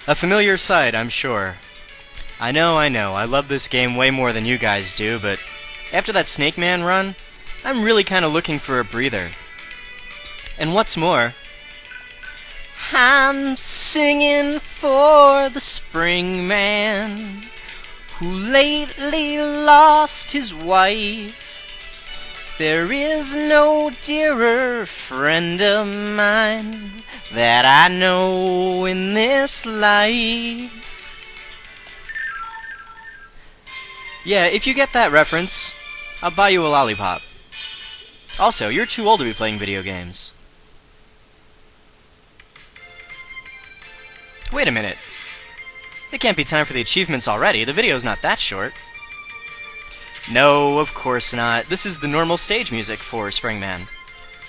A familiar sight, I'm sure. I know, I love this game way more than you guys do, but after that Snake Man run, I'm really kinda looking for a breather. And what's more, I'm singing for the Spring Man who lately lost his wife. There is no dearer friend of mine that I know in this life. Yeah, if you get that reference, I'll buy you a lollipop. Also, you're too old to be playing video games. Wait a minute. It can't be time for the achievements already. The video's not that short. No, of course not. This is the normal stage music for Springman.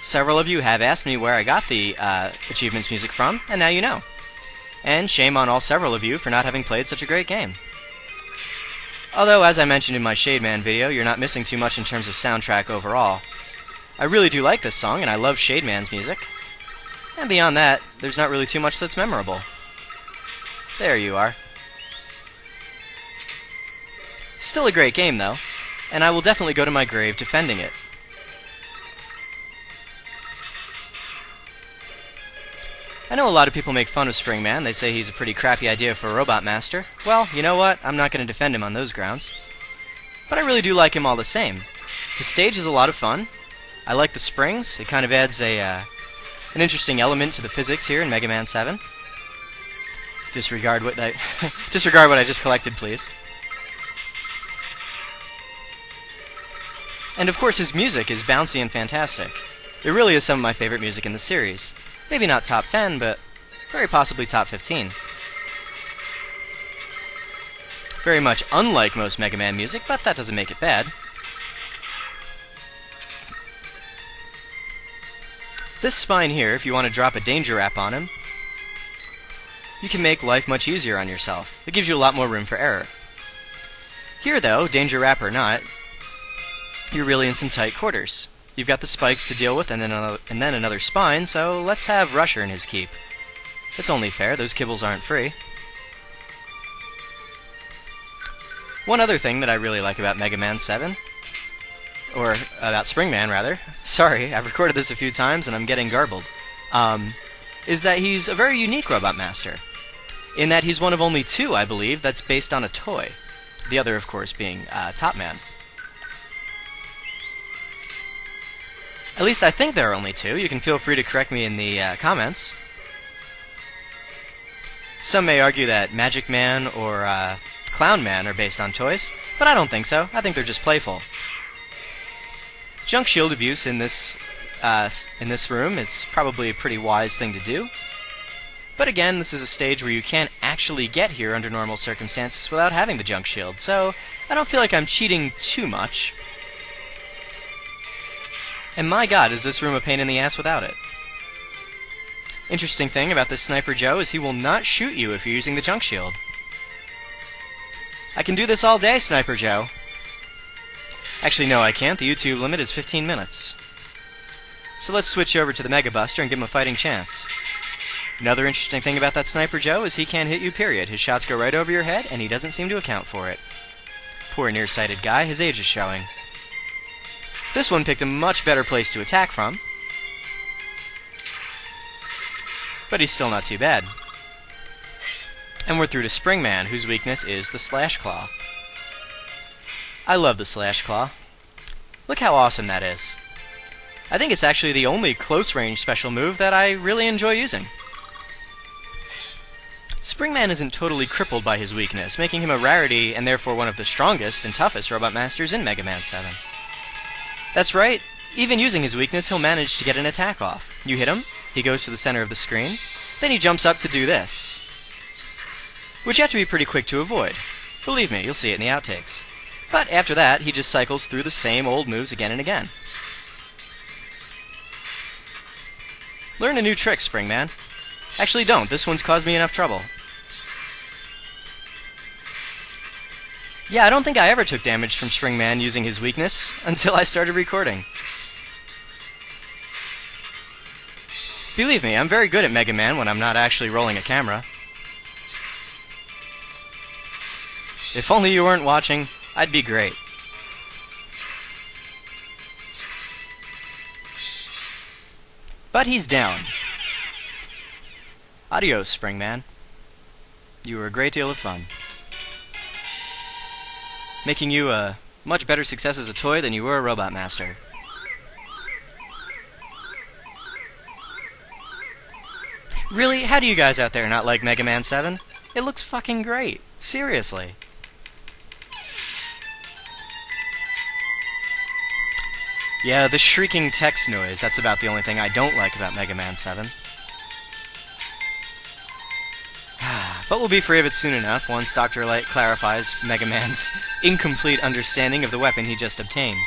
Several of you have asked me where I got the achievements music from, and now you know. And shame on all several of you for not having played such a great game. Although, as I mentioned in my Shademan video, you're not missing too much in terms of soundtrack overall. I really do like this song, and I love Shademan's music. And beyond that, there's not really too much that's memorable. There you are. Still a great game, though, and I will definitely go to my grave defending it. I know a lot of people make fun of Springman. They say he's a pretty crappy idea for a Robot Master. Well, you know what? I'm not going to defend him on those grounds. But I really do like him all the same. His stage is a lot of fun. I like the springs. It kind of adds an interesting element to the physics here in Mega Man 7. Disregard what I disregard what I just collected, please. And of course his music is bouncy and fantastic. It really is some of my favorite music in the series. Maybe not top 10, but very possibly top 15. Very much unlike most Mega Man music, but that doesn't make it bad. This spine here, if you want to drop a danger wrap on him, you can make life much easier on yourself. It gives you a lot more room for error. Here though, danger wrap or not, you're really in some tight quarters. You've got the spikes to deal with and then another spine, so let's have Rusher in his keep. It's only fair, those kibbles aren't free. One other thing that I really like about Mega Man 7, or about Springman rather, sorry, I've recorded this a few times and I'm getting garbled, is that he's a very unique Robot Master, in that he's one of only two, I believe, that's based on a toy. The other, of course, being Top Man. At least I think there are only two. You can feel free to correct me in the comments. Some may argue that Magic Man or Clown Man are based on toys, but I don't think so. I think they're just playful. Junk shield abuse in this room is probably a pretty wise thing to do. But again, this is a stage where you can't actually get here under normal circumstances without having the junk shield, so I don't feel like I'm cheating too much. And my god, is this room a pain in the ass without it. Interesting thing about this Sniper Joe is he will not shoot you if you're using the junk shield. I can do this all day, Sniper Joe. Actually, no, I can't. The YouTube limit is 15 minutes. So let's switch over to the Mega Buster and give him a fighting chance. Another interesting thing about that Sniper Joe is he can't hit you, period. His shots go right over your head, and he doesn't seem to account for it. Poor nearsighted guy, his age is showing. This one picked a much better place to attack from. But he's still not too bad. And we're through to Springman, whose weakness is the Slash Claw. I love the Slash Claw. Look how awesome that is. I think it's actually the only close-range special move that I really enjoy using. Springman isn't totally crippled by his weakness, making him a rarity and therefore one of the strongest and toughest Robot Masters in Mega Man 7. That's right, even using his weakness, he'll manage to get an attack off. You hit him, he goes to the center of the screen, then he jumps up to do this, which you have to be pretty quick to avoid. Believe me, you'll see it in the outtakes. But after that, he just cycles through the same old moves again and again. Learn a new trick, Springman. Actually don't, this one's caused me enough trouble. Yeah, I don't think I ever took damage from Springman using his weakness until I started recording. Believe me, I'm very good at Mega Man when I'm not actually rolling a camera. If only you weren't watching, I'd be great. But he's down. Adios, Springman. You were a great deal of fun. Making you a much better success as a toy than you were a Robot Master. Really? How do you guys out there not like Mega Man 7? It looks fucking great. Seriously. Yeah, the shrieking text noise, that's about the only thing I don't like about Mega Man 7. But we'll be free of it soon enough once Dr. Light clarifies Mega Man's incomplete understanding of the weapon he just obtained.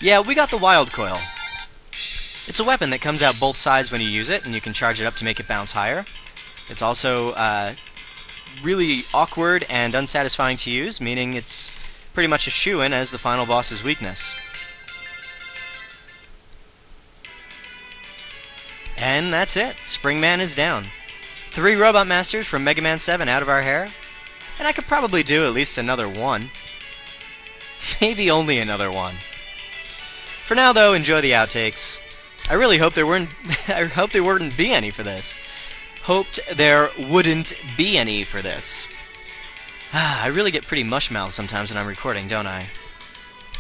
Yeah, we got the Wild Coil. It's a weapon that comes out both sides when you use it, and you can charge it up to make it bounce higher. It's also really awkward and unsatisfying to use, meaning it's pretty much a shoo-in as the final boss's weakness. And that's it. Springman is down. 3 Robot Masters from Mega Man 7 out of our hair, and I could probably do at least another one. Maybe only another one. For now, though, enjoy the outtakes. I really hope there wouldn't be any for this. Hoped there wouldn't be any for this. I really get pretty mush-mouthed sometimes when I'm recording, don't I?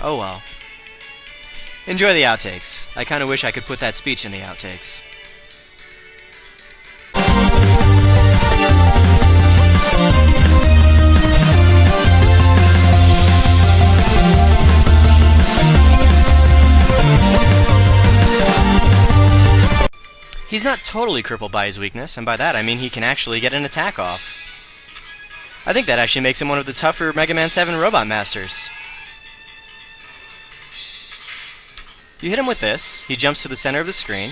Oh well. Enjoy the outtakes. I kinda wish I could put that speech in the outtakes. He's not totally crippled by his weakness, and by that I mean he can actually get an attack off. I think that actually makes him one of the tougher Mega Man 7 Robot Masters. You hit him with this, he jumps to the center of the screen,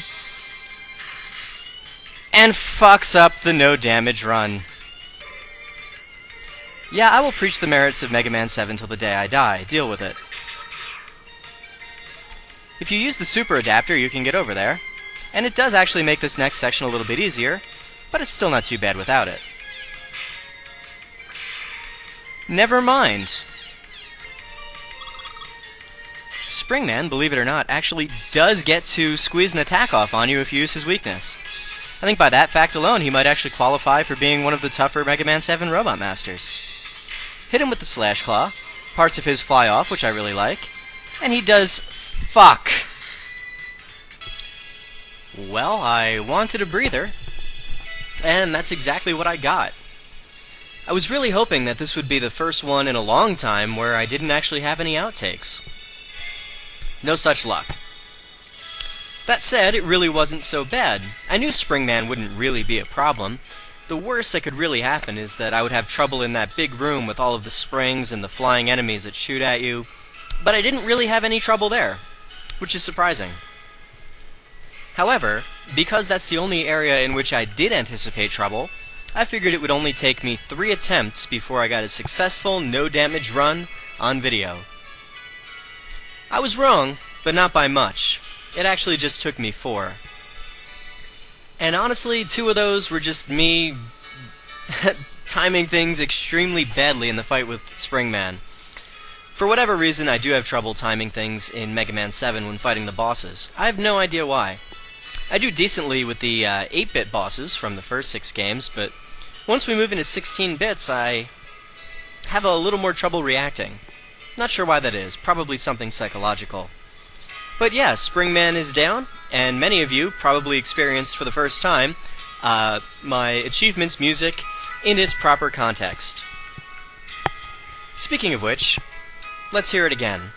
and fucks up the no damage run. Yeah, I will preach the merits of Mega Man 7 till the day I die. Deal with it. If you use the super adapter, you can get over there. And it does actually make this next section a little bit easier, but it's still not too bad without it. Never mind. Springman, believe it or not, actually does get to squeeze an attack off on you if you use his weakness. I think by that fact alone, he might actually qualify for being one of the tougher Mega Man 7 Robot Masters. Hit him with the Slash Claw, parts of his fly off, which I really like, and he does fuck. Well, I wanted a breather, and that's exactly what I got. I was really hoping that this would be the first one in a long time where I didn't actually have any outtakes. No such luck. That said, it really wasn't so bad. I knew Springman wouldn't really be a problem. The worst that could really happen is that I would have trouble in that big room with all of the springs and the flying enemies that shoot at you, but I didn't really have any trouble there, which is surprising. However, because that's the only area in which I did anticipate trouble, I figured it would only take me 3 attempts before I got a successful no-damage run on video. I was wrong, but not by much. It actually just took me 4. And honestly, 2 of those were just me timing things extremely badly in the fight with Springman. For whatever reason, I do have trouble timing things in Mega Man 7 when fighting the bosses. I have no idea why. I do decently with the 8-bit bosses from the first 6 games, but once we move into 16 bits, I have a little more trouble reacting. Not sure why that is, probably something psychological. But yeah, Springman is down, and many of you probably experienced for the first time my achievements music in its proper context. Speaking of which, let's hear it again.